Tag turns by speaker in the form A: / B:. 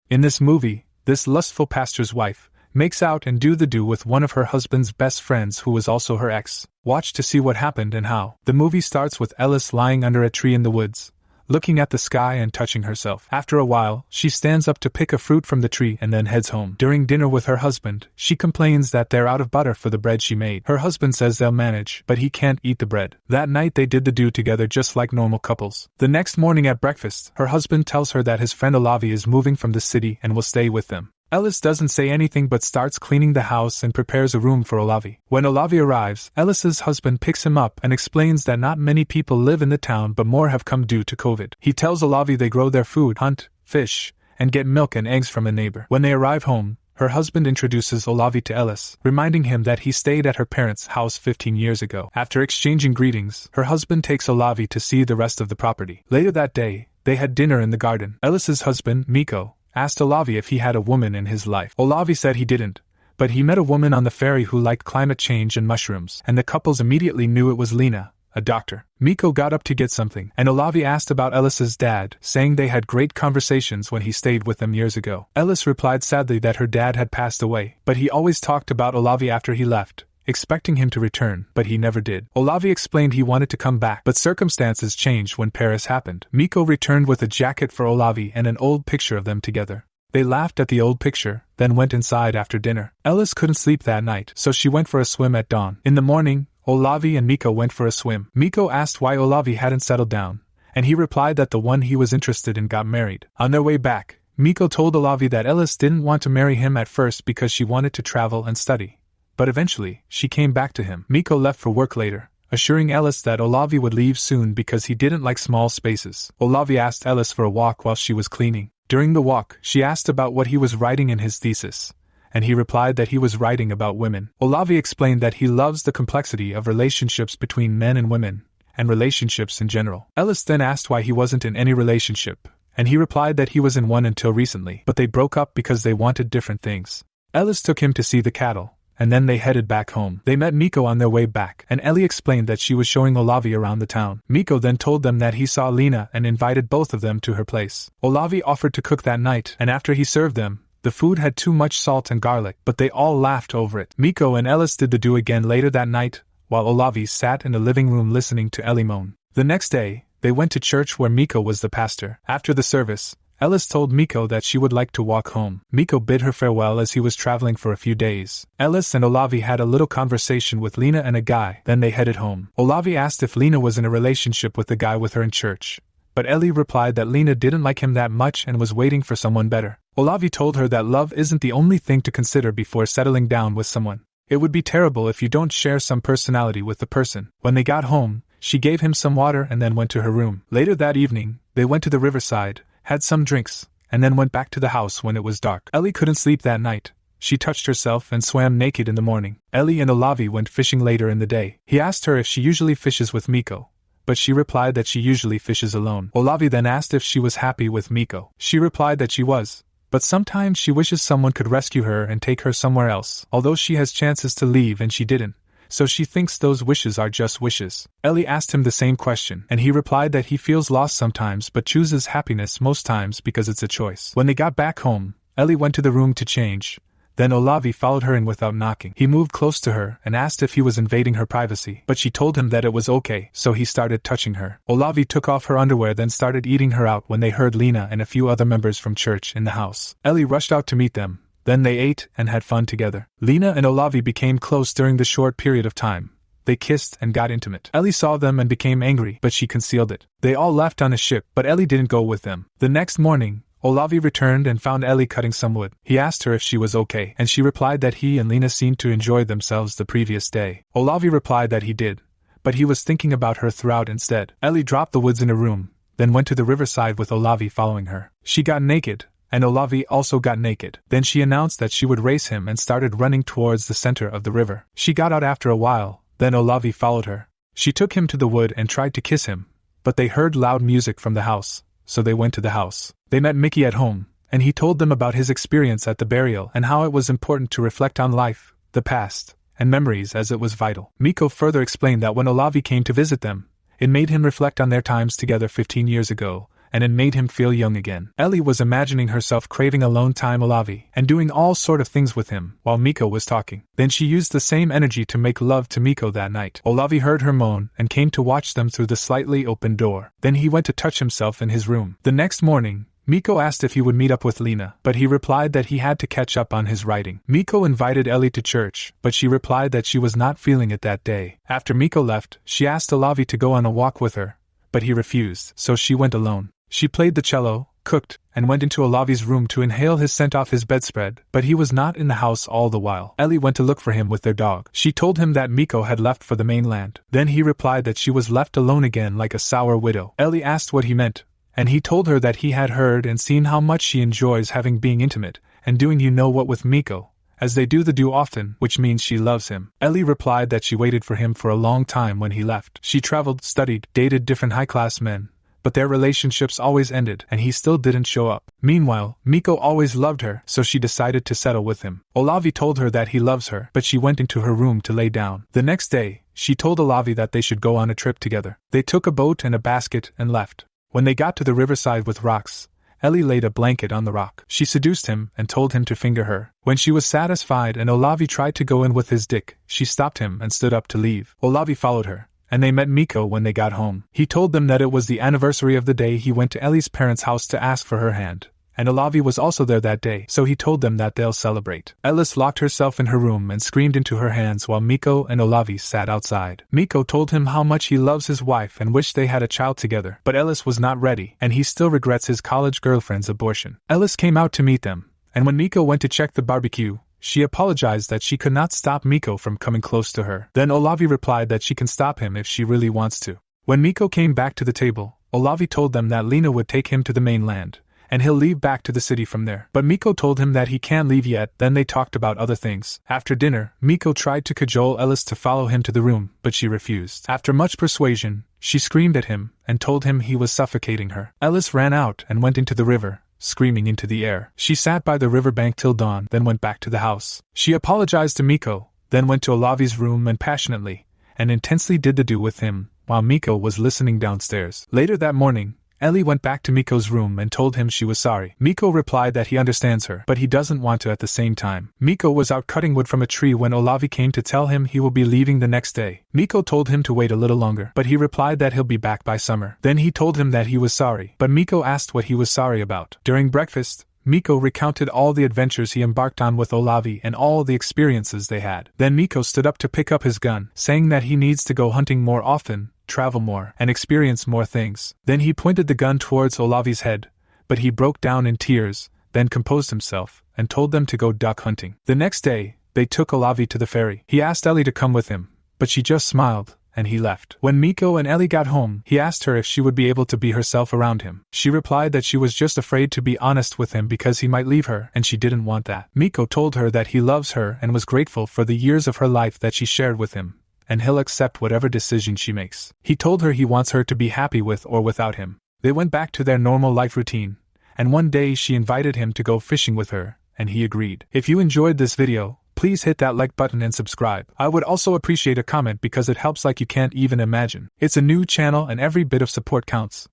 A: In this movie, this lustful pastor's wife makes out and do with one of her husband's best friends who was also her ex. Watch to see what happened and how. The movie starts with Ellis lying under a tree in the woods, looking at the sky and touching herself. After a while, she stands up to pick a fruit from the tree and then heads home. During dinner with her husband, she complains that they're out of butter for the bread she made. Her husband says they'll manage, but he can't eat the bread. That night they did the do together just like normal couples. The next morning at breakfast, her husband tells her that his friend Olavi is moving from the city and will stay with them. Ellis doesn't say anything but starts cleaning the house and prepares a room for Olavi. When Olavi arrives, Ellis's husband picks him up and explains that not many people live in the town but more have come due to COVID. He tells Olavi they grow their food, hunt, fish, and get milk and eggs from a neighbor. When they arrive home, her husband introduces Olavi to Ellis, reminding him that he stayed at her parents' house 15 years ago. After exchanging greetings, her husband takes Olavi to see the rest of the property. Later that day, they had dinner in the garden. Ellis's husband, Miko, asked Olavi if he had a woman in his life. Olavi said he didn't, but he met a woman on the ferry who liked climate change and mushrooms, and the couples immediately knew it was Lena, a doctor. Miko got up to get something, and Olavi asked about Ellis's dad, saying they had great conversations when he stayed with them years ago. Ellis replied sadly that her dad had passed away, but he always talked about Olavi after he left, expecting him to return, but he never did. Olavi explained he wanted to come back, but circumstances changed when Paris happened. Miko returned with a jacket for Olavi and an old picture of them together. They laughed at the old picture, then went inside after dinner. Ellis couldn't sleep that night, so she went for a swim at dawn. In the morning, Olavi and Miko went for a swim. Miko asked why Olavi hadn't settled down, and he replied that the one he was interested in got married. On their way back, Miko told Olavi that Ellis didn't want to marry him at first because she wanted to travel and study. But eventually, she came back to him. Miko left for work later, assuring Ellis that Olavi would leave soon because he didn't like small spaces. Olavi asked Ellis for a walk while she was cleaning. During the walk, she asked about what he was writing in his thesis, and he replied that he was writing about women. Olavi explained that he loves the complexity of relationships between men and women, and relationships in general. Ellis then asked why he wasn't in any relationship, and he replied that he was in one until recently, but they broke up because they wanted different things. Ellis took him to see the cattle, and then they headed back home. They met Miko on their way back, and Elli explained that she was showing Olavi around the town. Miko then told them that he saw Lena and invited both of them to her place. Olavi offered to cook that night, and after he served them, the food had too much salt and garlic, but they all laughed over it. Miko and Ellis did the do again later that night, while Olavi sat in the living room listening to Elli moan. The next day, they went to church where Miko was the pastor. After the service, Ellis told Miko that she would like to walk home. Miko bid her farewell as he was traveling for a few days. Ellis and Olavi had a little conversation with Lena and a guy, then they headed home. Olavi asked if Lena was in a relationship with the guy with her in church, but Elli replied that Lena didn't like him that much and was waiting for someone better. Olavi told her that love isn't the only thing to consider before settling down with someone. It would be terrible if you don't share some personality with the person. When they got home, she gave him some water and then went to her room. Later that evening, they went to the riverside, had some drinks, and then went back to the house when it was dark. Elli couldn't sleep that night. She touched herself and swam naked in the morning. Elli and Olavi went fishing later in the day. He asked her if she usually fishes with Miko, but she replied that she usually fishes alone. Olavi then asked if she was happy with Miko. She replied that she was, but sometimes she wishes someone could rescue her and take her somewhere else, although she has chances to leave and she didn't. So she thinks those wishes are just wishes. Elli asked him the same question, and he replied that he feels lost sometimes but chooses happiness most times because it's a choice. When they got back home, Elli went to the room to change. Then Olavi followed her in without knocking. He moved close to her and asked if he was invading her privacy, but she told him that it was okay, so he started touching her. Olavi took off her underwear then started eating her out when they heard Lena and a few other members from church in the house. Elli rushed out to meet them. Then they ate and had fun together. Lena and Olavi became close during the short period of time. They kissed and got intimate. Elli saw them and became angry, but she concealed it. They all left on a ship, but Elli didn't go with them. The next morning, Olavi returned and found Elli cutting some wood. He asked her if she was okay, and she replied that he and Lena seemed to enjoy themselves the previous day. Olavi replied that he did, but he was thinking about her throughout instead. Elli dropped the woods in her room, then went to the riverside with Olavi following her. She got naked, and Olavi also got naked. Then she announced that she would race him and started running towards the center of the river. She got out after a while, then Olavi followed her. She took him to the wood and tried to kiss him, but they heard loud music from the house, so they went to the house. They met Mickey at home, and he told them about his experience at the burial and how it was important to reflect on life, the past, and memories as it was vital. Miko further explained that when Olavi came to visit them, it made him reflect on their times together 15 years ago, and it made him feel young again. Elli was imagining herself craving alone time Olavi and doing all sort of things with him while Miko was talking. Then she used the same energy to make love to Miko that night. Olavi heard her moan and came to watch them through the slightly open door. Then he went to touch himself in his room. The next morning, Miko asked if he would meet up with Lena, but he replied that he had to catch up on his writing. Miko invited Elli to church, but she replied that she was not feeling it that day. After Miko left, she asked Olavi to go on a walk with her, but he refused, so she went alone. She played the cello, cooked, and went into Olavi's room to inhale his scent off his bedspread, but he was not in the house all the while. Elli went to look for him with their dog. She told him that Miko had left for the mainland. Then he replied that she was left alone again like a sour widow. Elli asked what he meant, and he told her that he had heard and seen how much she enjoys having being intimate and doing you-know-what with Miko, as they do often, which means she loves him. Elli replied that she waited for him for a long time when he left. She traveled, studied, dated different high-class men, but their relationships always ended and he still didn't show up. Meanwhile, Miko always loved her, so she decided to settle with him. Olavi told her that he loves her, but she went into her room to lay down. The next day, she told Olavi that they should go on a trip together. They took a boat and a basket and left. When they got to the riverside with rocks, Elli laid a blanket on the rock. She seduced him and told him to finger her. When she was satisfied and Olavi tried to go in with his dick, she stopped him and stood up to leave. Olavi followed her, and they met Miko when they got home. He told them that it was the anniversary of the day he went to Elli's parents' house to ask for her hand, and Olavi was also there that day, so he told them that they'll celebrate. Ellis locked herself in her room and screamed into her hands while Miko and Olavi sat outside. Miko told him how much he loves his wife and wished they had a child together, but Ellis was not ready, and he still regrets his college girlfriend's abortion. Ellis came out to meet them, and when Miko went to check the barbecue, she apologized that she could not stop Miko from coming close to her. Then Olavi replied that she can stop him if she really wants to. When Miko came back to the table, Olavi told them that Lena would take him to the mainland, and he'll leave back to the city from there. But Miko told him that he can't leave yet. Then they talked about other things. After dinner, Miko tried to cajole Ellis to follow him to the room, but she refused. After much persuasion, she screamed at him and told him he was suffocating her. Ellis ran out and went into the river, screaming into the air. She sat by the riverbank till dawn, then went back to the house. She apologized to Miko, then went to Olavi's room and passionately and intensely did the do with him, while Miko was listening downstairs. Later that morning, Elli went back to Miko's room and told him she was sorry. Miko replied that he understands her, but he doesn't want to at the same time. Miko was out cutting wood from a tree when Olavi came to tell him he will be leaving the next day. Miko told him to wait a little longer, but he replied that he'll be back by summer. Then he told him that he was sorry, but Miko asked what he was sorry about. During breakfast, Miko recounted all the adventures he embarked on with Olavi and all the experiences they had. Then Miko stood up to pick up his gun, saying that he needs to go hunting more often, travel more, and experience more things. Then he pointed the gun towards Olavi's head, but he broke down in tears, then composed himself, and told them to go duck hunting. The next day, they took Olavi to the ferry. He asked Elli to come with him, but she just smiled, and he left. When Miko and Elli got home, he asked her if she would be able to be herself around him. She replied that she was just afraid to be honest with him because he might leave her, and she didn't want that. Miko told her that he loves her and was grateful for the years of her life that she shared with him, and he'll accept whatever decision she makes. He told her he wants her to be happy with or without him. They went back to their normal life routine, and one day she invited him to go fishing with her, and he agreed. If you enjoyed this video, please hit that like button and subscribe. I would also appreciate a comment because it helps like you can't even imagine. It's a new channel and every bit of support counts.